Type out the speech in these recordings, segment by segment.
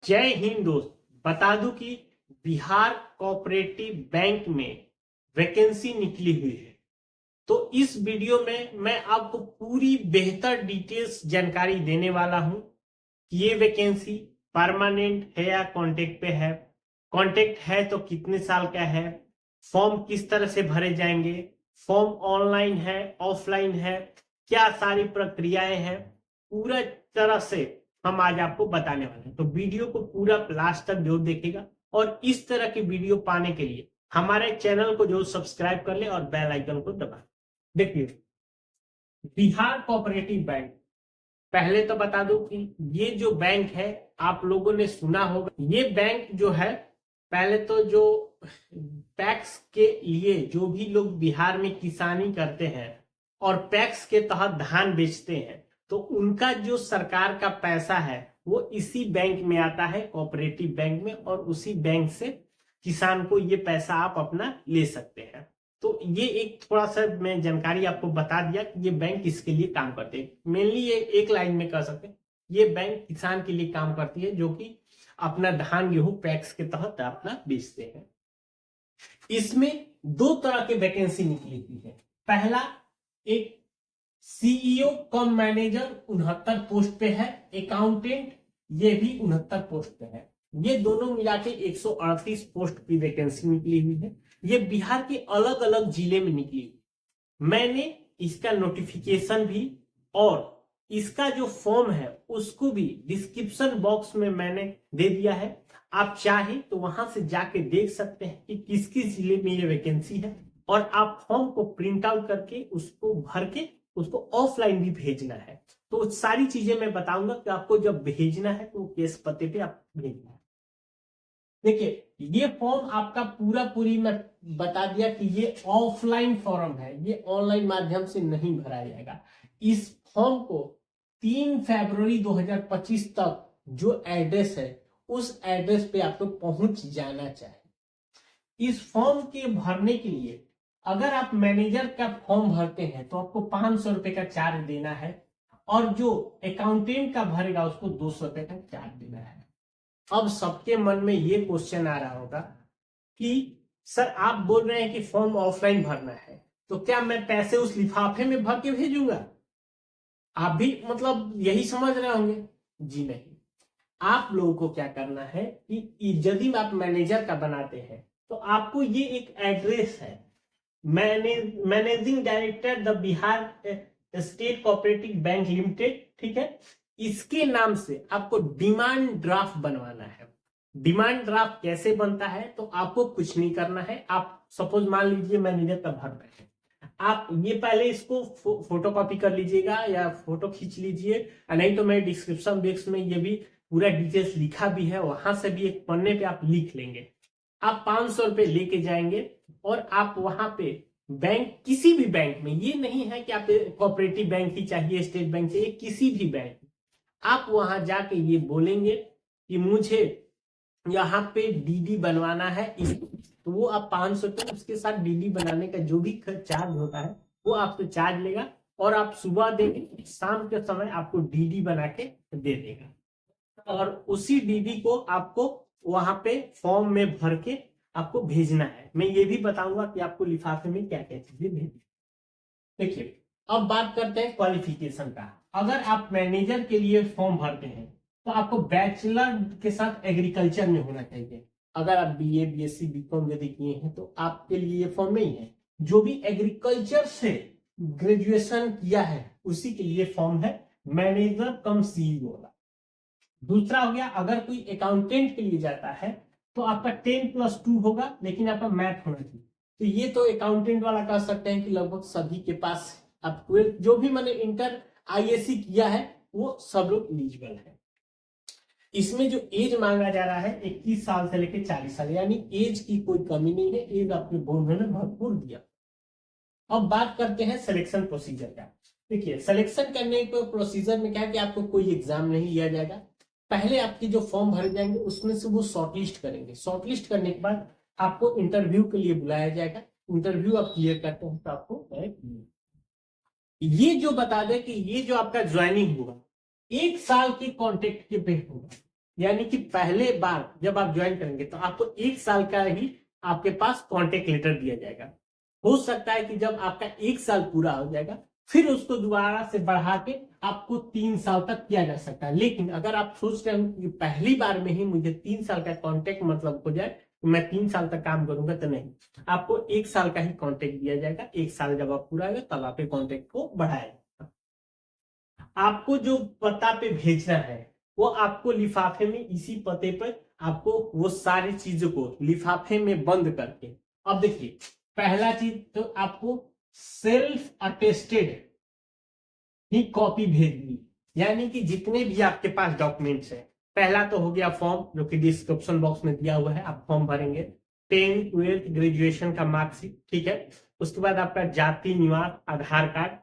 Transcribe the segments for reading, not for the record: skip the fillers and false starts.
जय हिंद दोस्त। बता दूं कि बिहार कोऑपरेटिव बैंक में वैकेंसी निकली हुई है। तो इस वीडियो में मैं आपको पूरी बेहतर डिटेल्स जानकारी देने वाला हूं कि ये वैकेंसी परमानेंट है या कॉन्ट्रैक्ट पे है। कॉन्ट्रैक्ट है तो कितने साल का है, फॉर्म किस तरह से भरे जाएंगे, फॉर्म ऑनलाइन है ऑफलाइन है, क्या सारी प्रक्रियाएं हैं, पूरा तरह से हम आज आपको बताने वाले हैं। तो वीडियो को पूरा लास्ट तक जरूर देखेगा और इस तरह की वीडियो पाने के लिए हमारे चैनल को जरूर सब्सक्राइब कर ले और बेल आइकन को दबा। देखिए, बिहार कोऑपरेटिव बैंक, पहले तो बता दूं कि ये जो बैंक है आप लोगों ने सुना होगा। ये बैंक जो है, पहले तो जो पैक्स के लिए जो भी लोग बिहार में किसानी करते हैं और पैक्स के तहत धान बेचते हैं, तो उनका जो सरकार का पैसा है वो इसी बैंक में आता है, कोऑपरेटिव बैंक में, और उसी बैंक से किसान को ये पैसा आप अपना ले सकते हैं। तो ये एक थोड़ा सा मैं जानकारी आपको बता दिया कि ये बैंक किसके लिए काम करते हैं। मेनली ये एक लाइन में कह सकते हैं, ये बैंक किसान के लिए काम करती है जो कि अपना धान गेहूं पैक्स के तहत अपना बेचते हैं। इसमें दो तरह के वैकेंसी निकली हुई है। पहला, एक सीईओ कम मैनेजर 69 पोस्ट पे है, अकाउंटेंट ये भी 69 पोस्ट पे है। ये दोनों मिला के 138 पोस्ट की वैकेंसी निकली हुई है। ये बिहार के अलग अलग जिले में निकली हुई। मैंने इसका नोटिफिकेशन भी और इसका जो फॉर्म है उसको भी डिस्क्रिप्शन बॉक्स में मैंने दे दिया है। आप चाहे तो वहां से जाके देख सकते हैं कि किस किस जिले में ये वैकेंसी है, और आप फॉर्म को प्रिंट आउट करके उसको भर के उसको ऑफलाइन भी भेजना है। तो सारी चीजें मैं बताऊंगा कि आपको जब भेजना है तो किस पते पे आप भेजना है। देखिए, ये फॉर्म आपका पूरी मैं बता दिया कि ये ऑफलाइन फॉर्म है, ये ऑनलाइन माध्यम से नहीं भरा जाएगा। इस फॉर्म को 3 फरवरी 2025 तक जो एड्रेस है उस एड्रेस पे आपको पहुंच जाना चाहिए। इस फॉर्म के भरने के लिए अगर आप मैनेजर का फॉर्म भरते हैं तो आपको 500 रुपए का चार्ज देना है, और जो अकाउंटेंट का भरेगा उसको 200 रुपए का चार्ज देना है। अब सबके मन में ये क्वेश्चन आ रहा होगा कि सर आप बोल रहे हैं कि फॉर्म ऑफलाइन भरना है, तो क्या मैं पैसे उस लिफाफे में भर के भेजूंगा? आप भी मतलब यही समझ रहे होंगे। जी नहीं, आप लोगों को क्या करना है कि यदि आप मैनेजर का बनाते हैं तो आपको ये एक एड्रेस है, managing director the Bihar state cooperative bank limited, ठीक है, इसके नाम से आपको डिमांड ड्राफ्ट बनवाना है। डिमांड ड्राफ्ट कैसे बनता है? तो आपको कुछ नहीं करना है। आप सपोज मान लीजिए मैनेजर का भर रहे हैं, आप ये पहले इसको फोटो कॉपी कर लीजिएगा या फोटो खींच लीजिए, नहीं तो मैं डिस्क्रिप्शन बॉक्स में ये भी पूरा डिटेल्स लिखा भी है, वहां से भी एक पन्ने पे आप लिख लेंगे। आप 500 रुपए लेके जाएंगे और आप वहां पे बैंक, किसी भी बैंक में, ये नहीं है कि आप कोऑपरेटिव बैंक ही चाहिए, स्टेट बैंक चाहिए, किसी भी बैंक, आप वहां जाके ये बोलेंगे कि मुझे यहाँ पे डीडी बनवाना है, तो वो आप 500 रुपये उसके साथ डीडी बनाने का जो भी चार्ज होता है वो आपसे चार्ज लेगा, और आप सुबह देंगे, शाम के समय आपको डीडी बना के दे देगा, और उसी डीडी को आपको वहां पे फॉर्म में भर के आपको भेजना है। मैं ये भी बताऊंगा कि आपको लिफाफे में क्या क्या चीजें भेजनी। देखिए, अब बात करते हैं क्वालिफिकेशन का। अगर आप मैनेजर के लिए फॉर्म भरते हैं तो आपको बैचलर के साथ एग्रीकल्चर में होना चाहिए। अगर आप बीए बीएससी बीकॉम यदि किए हैं तो आपके लिए ये फॉर्म नहीं है। जो भी एग्रीकल्चर से ग्रेजुएशन किया है उसी के लिए फॉर्म है, मैनेजर कम सीईओ वाला। दूसरा हो गया, अगर कोई अकाउंटेंट के लिए जाता है तो आपका 10+2 होगा, लेकिन आपका मैथ होना चाहिए। तो ये तो अकाउंटेंट वाला कह सकते हैं कि लगभग सभी के पास, आप जो भी मैंने इंटर आईएससी किया है वो सब लोग एलिजिबल है। इसमें जो एज मांगा जा रहा है 21 साल से लेकर 40 साल, यानी एज की कोई कमी नहीं है, एज आपके बोर्ड ने भरपूर दिया। अब बात करते हैं सिलेक्शन प्रोसीजर का। देखिए, सिलेक्शन करने के प्रोसीजर में क्या है कि आपको कोई एग्जाम नहीं लिया जाएगा। पहले आपके जो फॉर्म भरे जाएंगे उसमें से वो शॉर्टलिस्ट करेंगे। शॉर्टलिस्ट करने के बाद आपको इंटरव्यू के लिए बुलाया जाएगा। इंटरव्यू आप क्लियर करते हैं तो आपको ये जो बता दें कि ये जो आपका ज्वाइनिंग होगा 1 साल के कॉन्ट्रैक्ट के पे होगा। यानी कि पहले बार जब आप ज्वाइन करेंगे तो आपको 1 साल का ही आपके पास कॉन्टेक्ट लेटर दिया जाएगा। हो सकता है कि जब आपका 1 साल पूरा हो जाएगा फिर उसको दोबारा से बढ़ा के आपको 3 साल तक किया जा सकता है। लेकिन अगर आप सोच रहे हो कि पहली बार में ही मुझे 3 साल का कॉन्टेक्ट मतलब हो जाए, मैं 3 साल तक काम करूंगा, तो नहीं, आपको 1 साल का ही कॉन्टेक्ट दिया जाएगा। 1 साल जब आप पूरा होगा तब आपके कॉन्टेक्ट को बढ़ाया जाएगा। आपको जो पता पे भेजना है वो आपको लिफाफे में, इसी पते पर आपको वो सारी चीजों को लिफाफे में बंद करके, अब देखिए पहला चीज तो आपको सेल्फ अटेस्टेड ही कॉपी भेजनी, यानी कि जितने भी आपके पास डॉक्यूमेंट्स है, पहला तो हो गया फॉर्म जो कि डिस्क्रिप्शन बॉक्स में दिया हुआ है, आप फॉर्म भरेंगे। 10th 12th ग्रेजुएशन का मार्कशीट, ठीक है। उसके बाद आपका जाति, निवास, आधार कार्ड,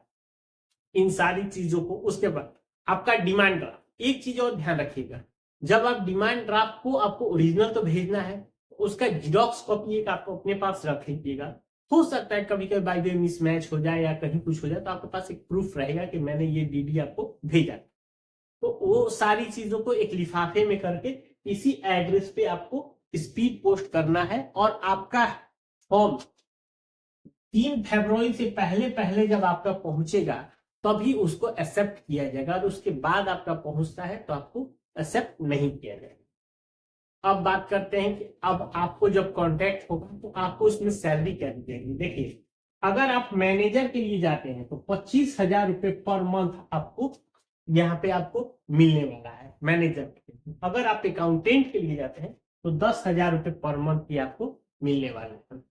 इन सारी चीजों को। उसके बाद आपका डिमांड ड्राफ्ट। एक चीज और ध्यान रखिएगा, जब आप डिमांड ड्राफ्ट को, आपको ओरिजिनल तो भेजना है, उसका जेरॉक्स कॉपी एक आपको अपने पास रख लीजिएगा। हो सकता है कभी कभी बाय द वे मिसमैच हो जाए या कहीं कुछ हो जाए, तो आपके पास एक प्रूफ रहेगा कि मैंने ये डीडी आपको भेजा। तो वो सारी चीजों को एक लिफाफे में करके इसी एड्रेस पे आपको स्पीड पोस्ट करना है। और आपका फॉर्म 3 फरवरी से पहले पहले जब आपका पहुंचेगा तभी उसको एक्सेप्ट किया जाएगा, और उसके बाद आपका पहुंचता है तो आपको एक्सेप्ट नहीं किया जाएगा। अब बात करते हैं कि अब आपको जब कॉन्ट्रैक्ट होगा तो आपको उसमें सैलरी क्या दी जाएगी। देखिए, अगर आप मैनेजर के लिए जाते हैं तो 25,000 रुपए पर मंथ आपको यहाँ पे आपको मिलने वाला है मैनेजर के। अगर आप अकाउंटेंट के लिए जाते हैं तो 10,000 रुपए पर मंथ ही आपको मिलने वाले हैं।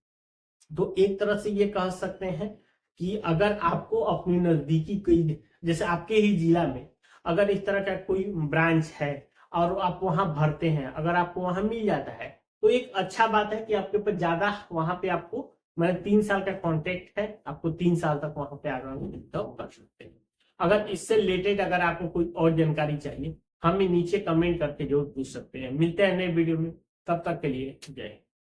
तो एक तरह से ये कह सकते हैं कि अगर आपको अपनी नजदीकी कोई, जैसे आपके ही जिला में अगर इस तरह का कोई ब्रांच है और आप वहां भरते हैं, अगर आपको वहां मिल जाता है तो एक अच्छा बात है कि आपके ऊपर ज्यादा वहां पे आपको, मतलब 3 साल का कॉन्ट्रैक्ट है, आपको 3 साल तक वहां पे आराम से कर सकते हैं। अगर इससे रिलेटेड अगर आपको कोई और जानकारी चाहिए, हमें नीचे कमेंट करके जरूर पूछ सकते हैं। मिलते हैं नए वीडियो में, तब तक के लिए जय हिंद।